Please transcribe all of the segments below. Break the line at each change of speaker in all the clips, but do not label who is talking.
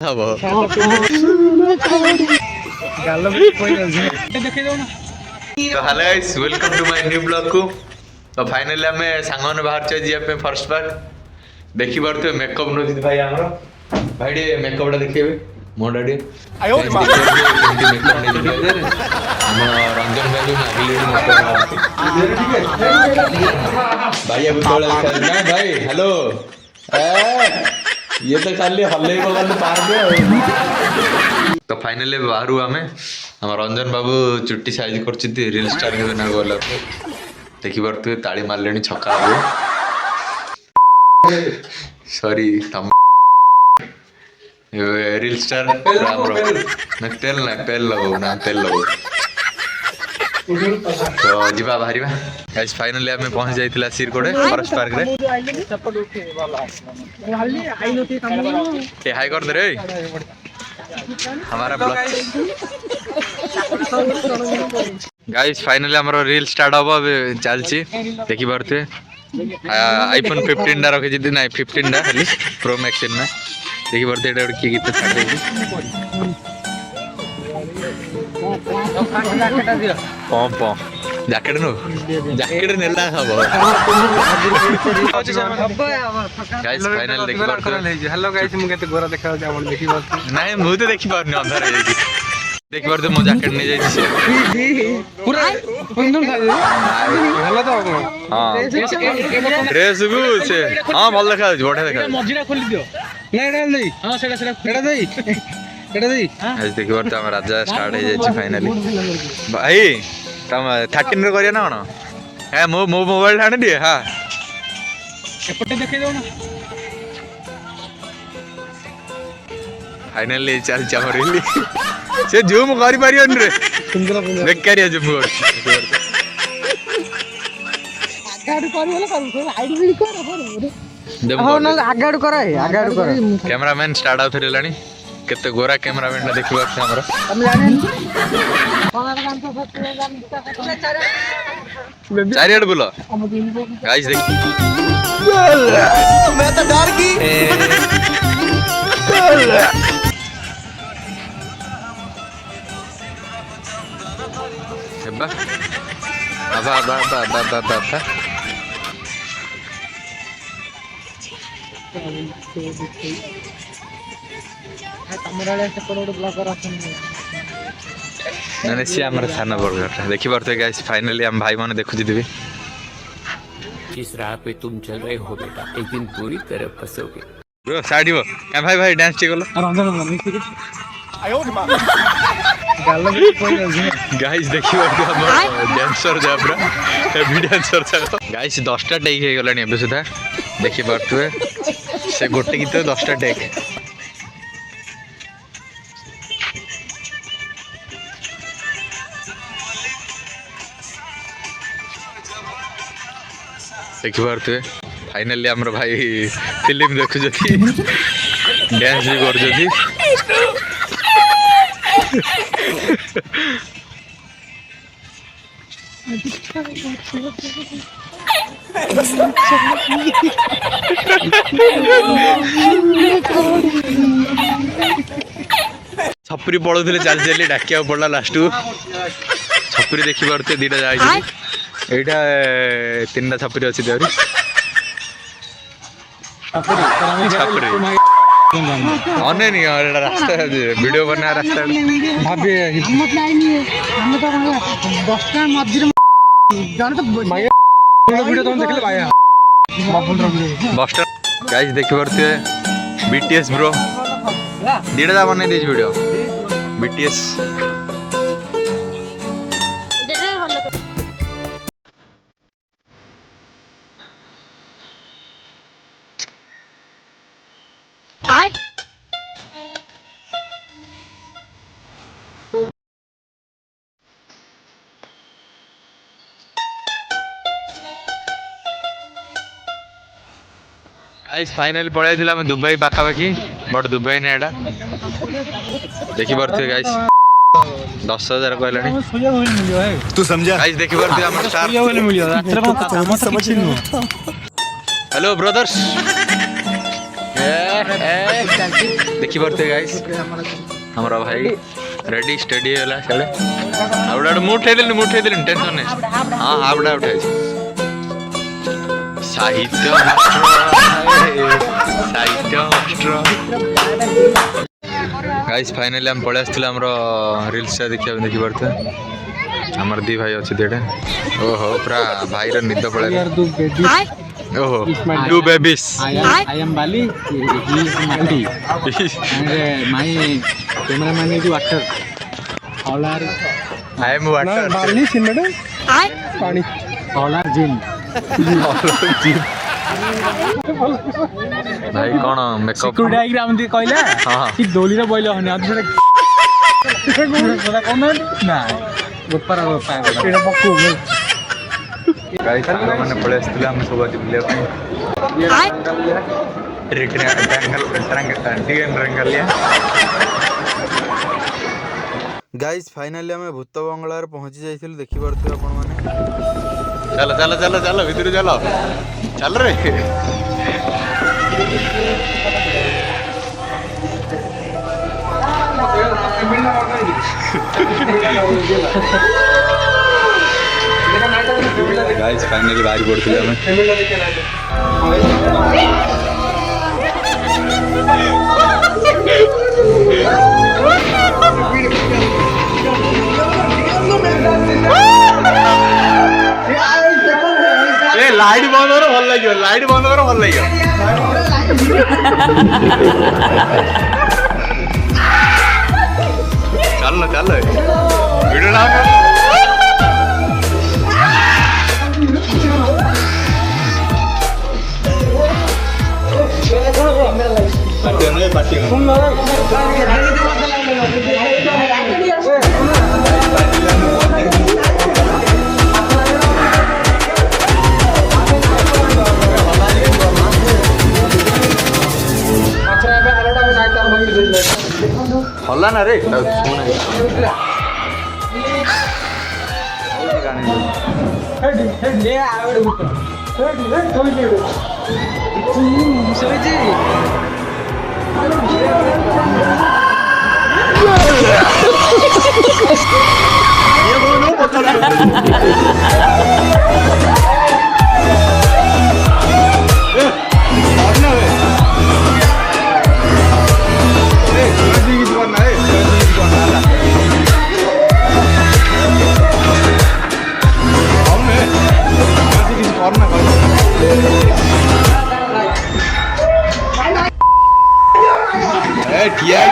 Hub तो hello guys welcome to my new blog को। तो फाइनली आम सांग मैंने बाहर जाए फर्स्ट पार्ट देखी पारे मेकअप नौ भाई आम भाई टे मेकअप देखिए मोटा टे रंजन भाई भाई भाई हेलो ये तो खाली हल्ले पार तो फाइनली बाहर आम रंजन बाबू चुट्टी साइज कर रील स्टार ना गला देखी पारे ताली मारे छक्का सॉरी रील स्टार तेल ना तेल लगो ना तेल लगो तो जीवा बाहर गाइस फाइनली आम पहुंच जाइला सिरकोड़े फॉरेस्ट पार्क रे हाई कर दे रे हमारा ब्लॉग गाइस फाइनली हमारा रील स्टार्ट हम अब चलची देखी पारे आईफोन 15 टा रखी ना 15 टा खाली प्रो मैक्स में देखी पारे एटा किए गीत छाड़ पम जैकेट नो जैकेट नेला हबो गाइस फाइनल देखि पारे हेलो गाइस मु केते गोरा देखा जा हम देखि पारे नाही मु तो देखि पारनी अंधार है देखि पारे मो जैकेट ने जाई से पूरा बंधन खाइ हेलो तो हां ड्रेस गु से हां भल देखा बढिया देखा मझिरा खोली दियो ना एडा नहीं हां सेडा दई आज देखि पारे हम राजा स्टार्ट हो जाई फाइनली भाई तम 13 रे करिया ना कोन ए मो मोबाइल ठाणे दिए हां एपटे देखे दो ना फाइनली चल चमरिली से जूम करि पारियन रे बेकारिया जूम कर आगाड़ करि वाला कर हाइड वीडियो कर हो ना आगाड़ कर कैमरामैन स्टार्ट आउट हेलानी केते गोरा कैमरामैन देखिबा से हमरा हम जाने चार एड बोलो गाइस देख मैं तो डर की हेबा बा ना सी आम थाना बरगढ़ देखी पारे गाइस फाइनली हम भाई माने देखु दिबे
जिस राह पे तुम चल रहे हो बेटा एक दिन पूरी तरह फंसोगे
ब्रो साइड हो क्या भाई भाई डांस ठीक होलो आयो मा गाइस देखी पारे हम डांसर जाबरा हेवी डांसर था गाइस 10 टा टेक हे गलानी एबे सुधा देखी पारतुए से गोटे गीत 10 टा टेक देखी पारे फाइनली आमर भाई फिल्म देखु डांस भी कर छपरी पड़े चल चली डाकिया पड़ा लास्ट को छपरी देखी पारे दीटा जाए एटा 3टा छपरी अच्छी देवरी अने नहीं रास्ता वीडियो बना रास्ता भाभी गाइस देखि पारे बीटीएस ब्रो दीटा बन वीडियो बीटीएस फाइनली पड़े आम दुबई पाखापाखि बट दुबई ना एटा देखी पारे गाइस 10,000 कहला तू समझा गाइस देखी पारे हम स्टार हेलो ब्रदर्स देखी पारे गाइस हमारा भाई रेडी स्टडी है साड़े आउट मुठे दिल टेंशन नहीं हाँ आपड़ा उठाई साहित्य गाइस फाइनली हम पळे आसथिले हमरो रील्स देखि पारते हमर दी भाई अछि देडे ओहो पूरा भाई रो निद पळे ओहो two babies
I am Bali. He is Mali. And my cameraman is water. All are
I am water
Bali cinema. Pani. All are gin.
भाई कौन मेकअप
सिक्योरिटी डायग्राम दे कहला
हां
कि दोली रे बोइले हने आज सेटा कोन ना गोपारा एटा पक्कू
गाइस माने पळे आसथिले हम सब आज बुलिया पे गाइस फाइनली हमें भूत बंगला पहुंची जाइथिलु देखि परथि आपण माने चलो चलो चलो चलो भीतर चलो चल रे गाइस फाइनली बाहर पड़थिले हमें लाइट बंद करो भल लगे लाइट बंद करो भल लगे चल चल वीडियो ना हल्ला ना रे ठिया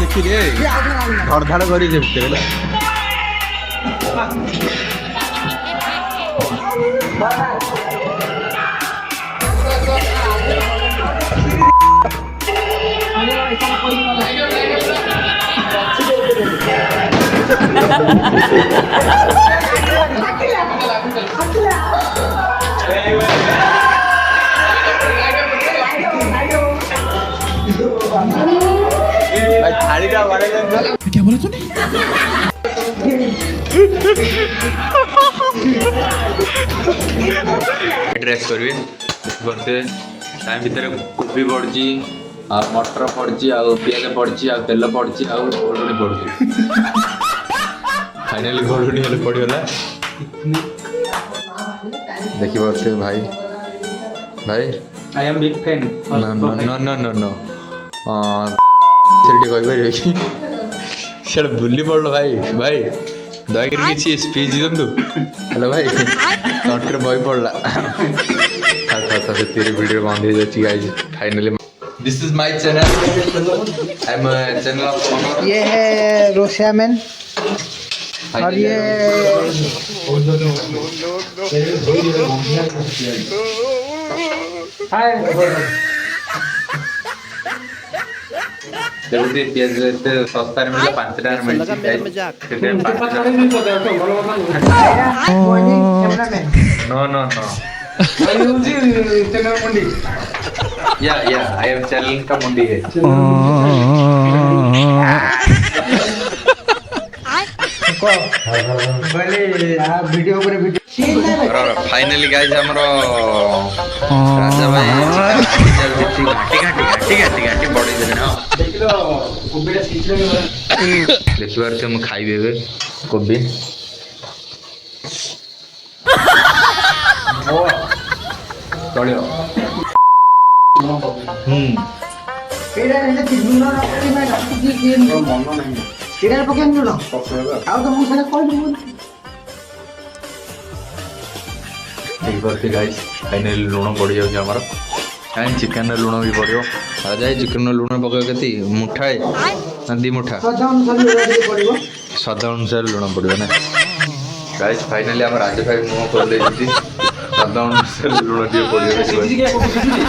देखी धड़ धाड़ कर थालीटा क्या बोला तूने? ड्रेस करबे बरते टाइम भीतर कोबी पड़ची आ मटर पड़ची आ पियाज पड़ची आ तेल पड़ची आ गोलुनी पड़ची फाइनली गोलुनी हेले पड़गला देखि बरते भाई भाई
I am big fan
no no no no no सेठी कहि परिबे कि सेठ बुल्ली पड़लो भाई भाई दयाकर किसी स्पीच दिंतु हेलो भाई तंत्र बही पड़ला तेरे वीडियो बंद हो जाती guys finally this is my channel I am channel of
ये है रोशिया मैन और ये
देखते पियाज इतने सस्ता मिलता 5 टाका नो नो नो या आई एम चैनल का मुंडी है
वीडियो पर वीडियो
फाइनली गाइस हमरो राजा भाई घाटी घाटी घाटी घाटी घाटी बड़ी देने ना देखिबार से हम खाइबे बे कोबी चलियो
एडा ने तिगुन ना पकड़ी मैं रखी की मन नहीं एडा पकड़ नु ना आउ तो मु सारा कॉल दू
देखिबार से गाइस फाइनली लूण पड़ जाउ हमर काई चिकन लूण भी पड़ियो राजा चिकन लूण पकाय केती मुठा है ना दी मुठा
सदा अनुसार पड़िबो
स्वाद अनुसार लूण पड़ियो ना गाइस फाइनली हम राजा भाई मुंह कर दे दी स्वाद अनुसार लूण दिए पड़ियो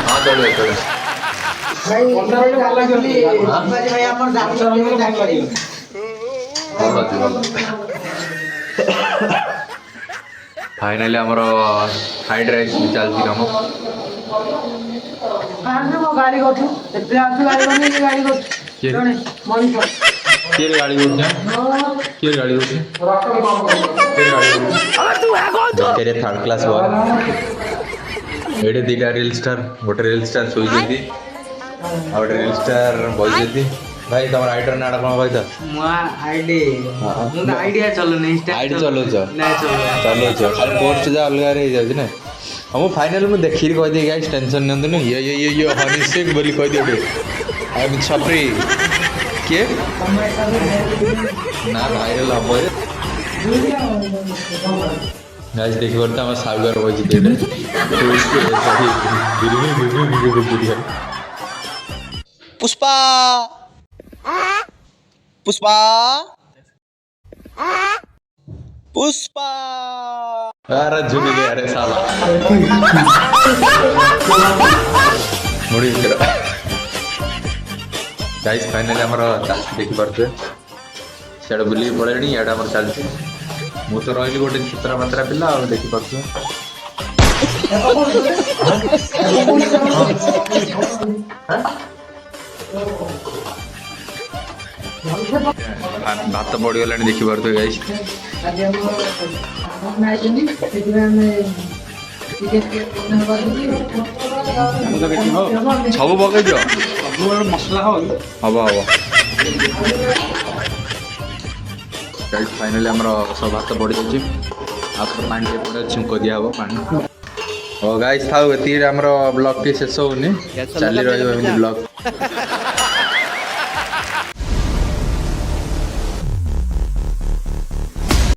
हां चलो चलो
भाई भाई हमर डाक्टर
फाइनली हमर फ्राइड राइस चलती काम
आने वो गाड़ी गोठू एते आसु गाड़ी बनी ये गाड़ी गोठ
के
मनीष
के गाड़ी उठना के गाड़ी उठे के गाड़ी तेरे थर्ड क्लास बॉय एडे दीटा रील स्टार गोटे रील स्टार सोई जेती और रील स्टार बॉय जेती भाई तमर आइडर नाडा कोन भाई त
मो आईडी मु आईडिया चलो नहीं स्टार
आईडी चलो छ
नहीं
चलो खाली पोस्ट जा अलग रे जाउ छ ना हम फाइनल में देखि कह दे गाइस टेंशन नंद न ये हनी शेख बोली कह दे आई एम छपरी के ना वायरल अब गाइस देखि करता हम सागर होई जे दे तो इसके वीडियो
पुष्पा पुष्पा पुष्पा
अरे झुक गया अरे साला मुड़ी करो गाइस फाइनली हमर देखि परते सेड बुली पड़ेनी एडा हमर चलती मु तो रहली गोटे चित्रा मात्रा पिला और देखि परते भात पड़ी गला देखि परते गाइस सब पकई दियो
मसला हो
हम हम गाइस फाइनली हमर सब भात पड़ी जाछि आप पानी के पड़े छुंको दिया हो पानी ओ गाइस थाउ एती हमर ब्लॉग के शेष होनी चली रहबो ब्लॉग